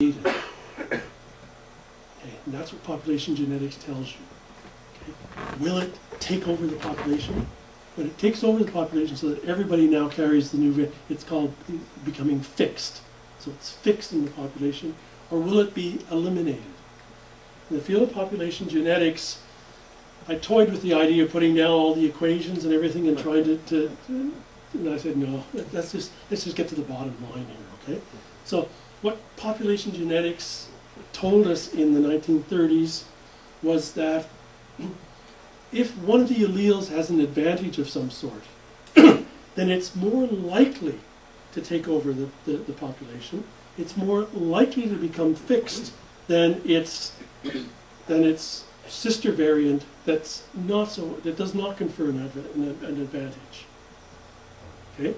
Okay, and that's what population genetics tells you. Okay. Will it take over the population? When it takes over the population so that everybody now carries the new, it's called becoming fixed. So it's fixed in the population, or will it be eliminated? In the field of population genetics, I toyed with the idea of putting down all the equations and everything and trying and I said, no, let's just get to the bottom line here, okay? So what population genetics told us in the 1930s was that if one of the alleles has an advantage of some sort, then it's more likely to take over the population. It's more likely to become fixed than its sister variant that does not confer an advantage. Okay?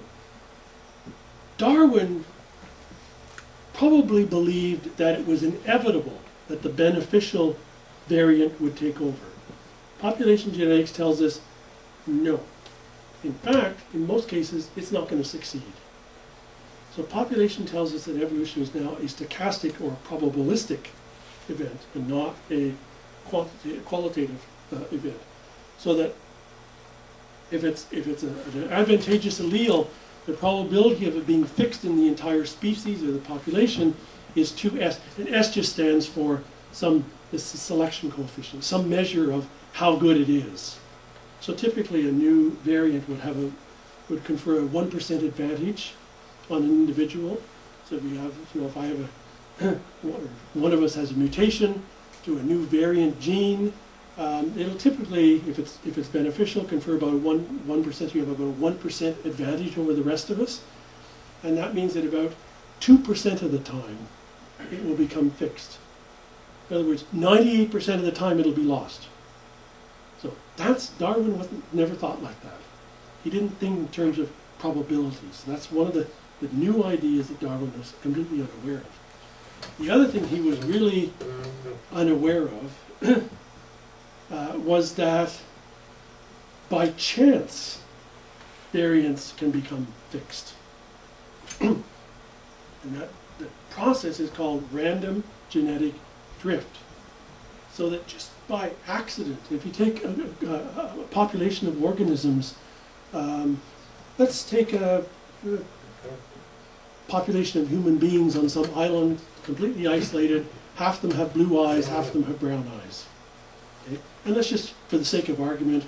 Darwin probably believed that it was inevitable that the beneficial variant would take over. Population genetics tells us no. In fact, in most cases, it's not going to succeed. So population tells us that evolution is now a stochastic or probabilistic event and not a qualitative event. So that if it's an advantageous allele, the probability of it being fixed in the entire species or the population is 2s. And s just stands for this is selection coefficient, some measure of how good it is. So typically a new variant would confer a 1% advantage on an individual. So if you have, if I have one of us has a mutation to a new variant gene, it'll typically, if it's beneficial, confer about 1%. You have about a 1% advantage over the rest of us, and that means that about 2% of the time it will become fixed. In other words, 98% of the time it'll be lost. So Darwin never thought like that. He didn't think in terms of probabilities. That's one of the new ideas that Darwin was completely unaware of. The other thing he was really unaware of was that by chance variants can become fixed. And that the process is called random genetic drift. So that just by accident, if you take a population of organisms, let's take a population of human beings on some island, completely isolated. Half of them have blue eyes, half of them have brown eyes. Okay? And let's just, for the sake of argument,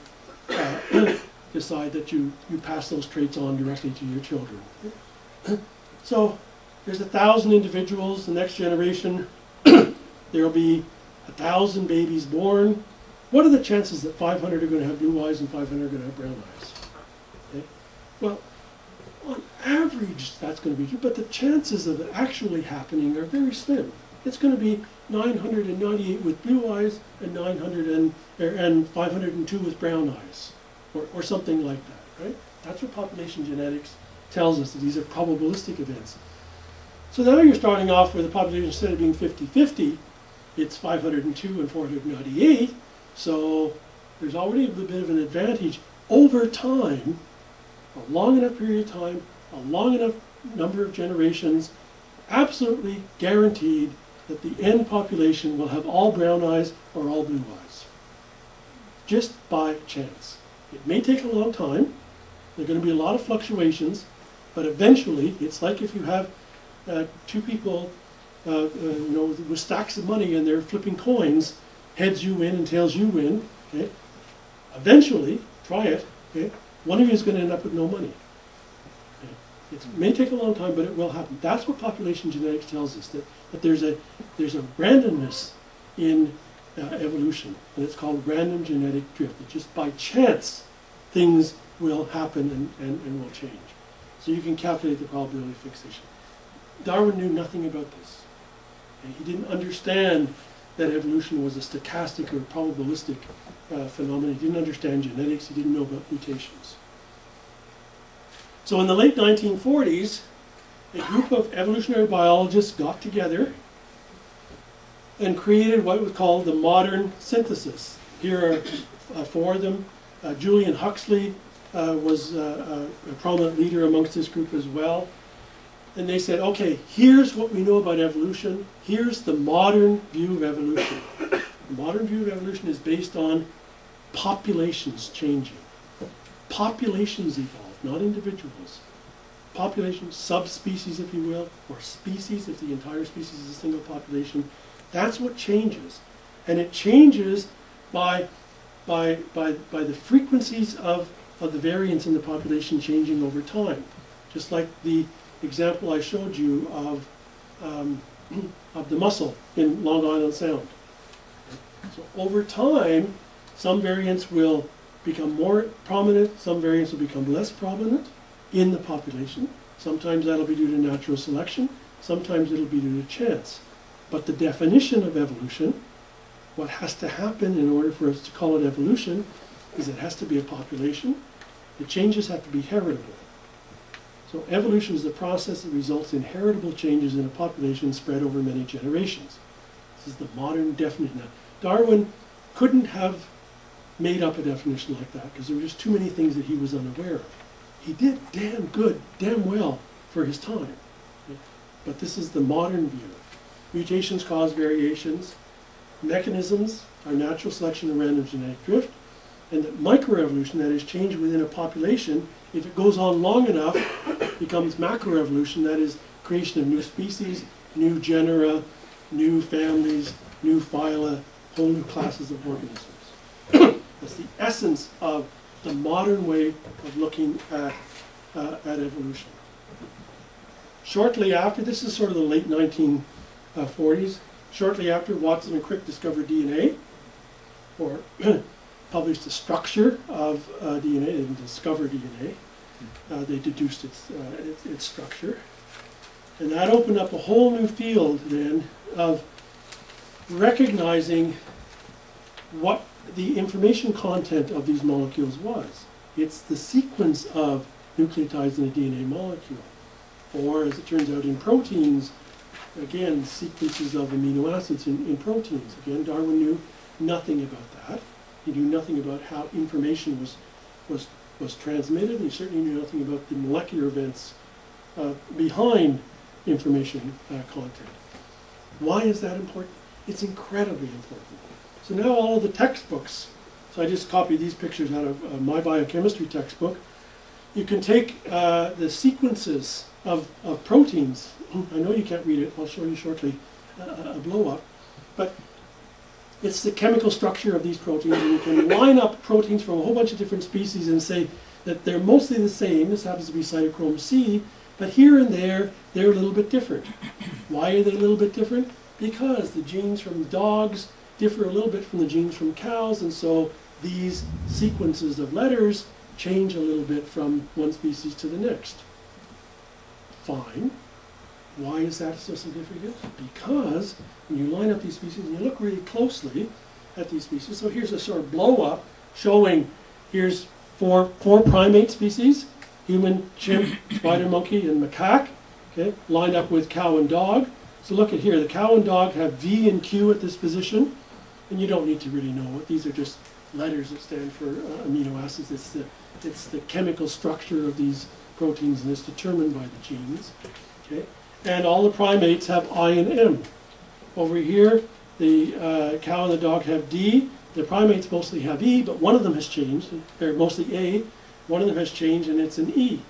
decide that you pass those traits on directly to your children. So there's 1,000 individuals. The next generation, there will be 1,000 babies born. What are the chances that 500 are going to have blue eyes and 500 are going to have brown eyes? Okay? Well, on average, that's going to be true, but the chances of it actually happening are very slim. It's going to be 998 with blue eyes and 502 with brown eyes, or something like that, right? That's what population genetics tells us, that these are probabilistic events. So now you're starting off with a population, instead of being 50-50, it's 502 and 498, so there's already a bit of an advantage over time. A long enough period of time, a long enough number of generations, absolutely guaranteed that the end population will have all brown eyes or all blue eyes. Just by chance. It may take a long time. There are going to be a lot of fluctuations, but eventually, it's like if you have two people with stacks of money and they're flipping coins, heads you win and tails you win. Okay? Eventually, try it. Okay? One of you is going to end up with no money. Okay? It may take a long time, but it will happen. That's what population genetics tells us, that there's a randomness in evolution, and it's called random genetic drift. That just by chance, things will happen and will change. So you can calculate the probability of fixation. Darwin knew nothing about this. Okay? He didn't understand that evolution was a stochastic or probabilistic phenomenon. He didn't understand genetics. He didn't know about mutations. So in the late 1940s, a group of evolutionary biologists got together and created what was called the modern synthesis. Here are four of them. Julian Huxley was a prominent leader amongst this group as well. and they said, okay, here's what we know about evolution. Here's the modern view of evolution. The modern view of evolution is based on populations changing. Populations evolve, not individuals. Populations, subspecies, if you will, or species, if the entire species is a single population. That's what changes. And it changes by the frequencies of the variance in the population changing over time. Just like the example I showed you of the mussel in Long Island Sound. So over time, some variants will become more prominent, some variants will become less prominent in the population. Sometimes that'll be due to natural selection, sometimes it'll be due to chance. But the definition of evolution, what has to happen in order for us to call it evolution, is it has to be a population. The changes have to be heritable. So evolution is the process that results in heritable changes in a population spread over many generations. This is the modern definition. Now, Darwin couldn't have made up a definition like that because there were just too many things that he was unaware of. He did damn good, damn well for his time. But this is the modern view. Mutations cause variations. Mechanisms are natural selection and random genetic drift. And that microevolution, that is change within a population, if it goes on long enough, becomes macroevolution, that is creation of new species, new genera, new families, new phyla, whole new classes of organisms. That's the essence of the modern way of looking at evolution. Shortly after, this is sort of the late 1940s, shortly after Watson and Crick discovered DNA, or published the structure of DNA. They didn't discover DNA. They deduced its structure. And that opened up a whole new field then of recognizing what the information content of these molecules was. It's the sequence of nucleotides in a DNA molecule. Or, as it turns out in proteins, again, sequences of amino acids in proteins. Again, Darwin knew nothing about that. He knew nothing about how information was transmitted. He certainly knew nothing about the molecular events behind information content. Why is that important? It's incredibly important. So now all of the textbooks, so I just copied these pictures out of my biochemistry textbook. You can take the sequences of proteins. I know you can't read it. I'll show you shortly a blow-up. But it's the chemical structure of these proteins, and you can line up proteins from a whole bunch of different species and say that they're mostly the same. This happens to be cytochrome C, but here and there, they're a little bit different. Why are they a little bit different? Because the genes from dogs differ a little bit from the genes from cows, and so these sequences of letters change a little bit from one species to the next. Fine. Why is that so significant? Because when you line up these species and you look really closely at these species, so here's a sort of blow-up showing, here's four primate species, human, chimp, spider monkey, and macaque, okay, lined up with cow and dog. So look at here, the cow and dog have V and Q at this position, and you don't need to really know what, these are just letters that stand for amino acids. It's the chemical structure of these proteins, and it's determined by the genes, okay? And all the primates have I and M. Over here, the cow and the dog have D. The primates mostly have E, but one of them has changed. They're mostly A. One of them has changed, and it's an E.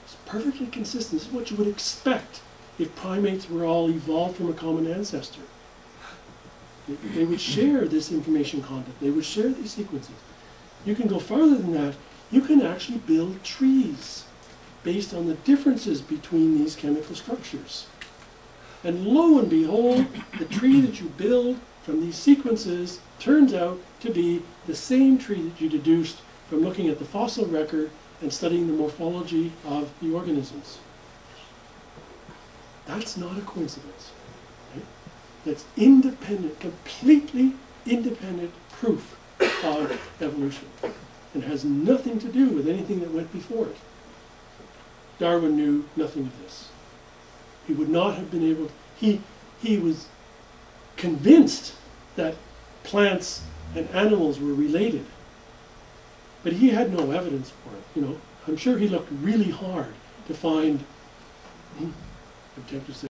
It's perfectly consistent. This is what you would expect if primates were all evolved from a common ancestor. They would share this information content. They would share these sequences. You can go farther than that. You can actually build trees based on the differences between these chemical structures. And lo and behold, the tree that you build from these sequences turns out to be the same tree that you deduced from looking at the fossil record and studying the morphology of the organisms. That's not a coincidence. Right? That's independent, completely independent proof of evolution, and has nothing to do with anything that went before it. Darwin knew nothing of this. He would not have been able to, he was convinced that plants and animals were related, but he had no evidence for it. You know, I'm sure he looked really hard to find Objective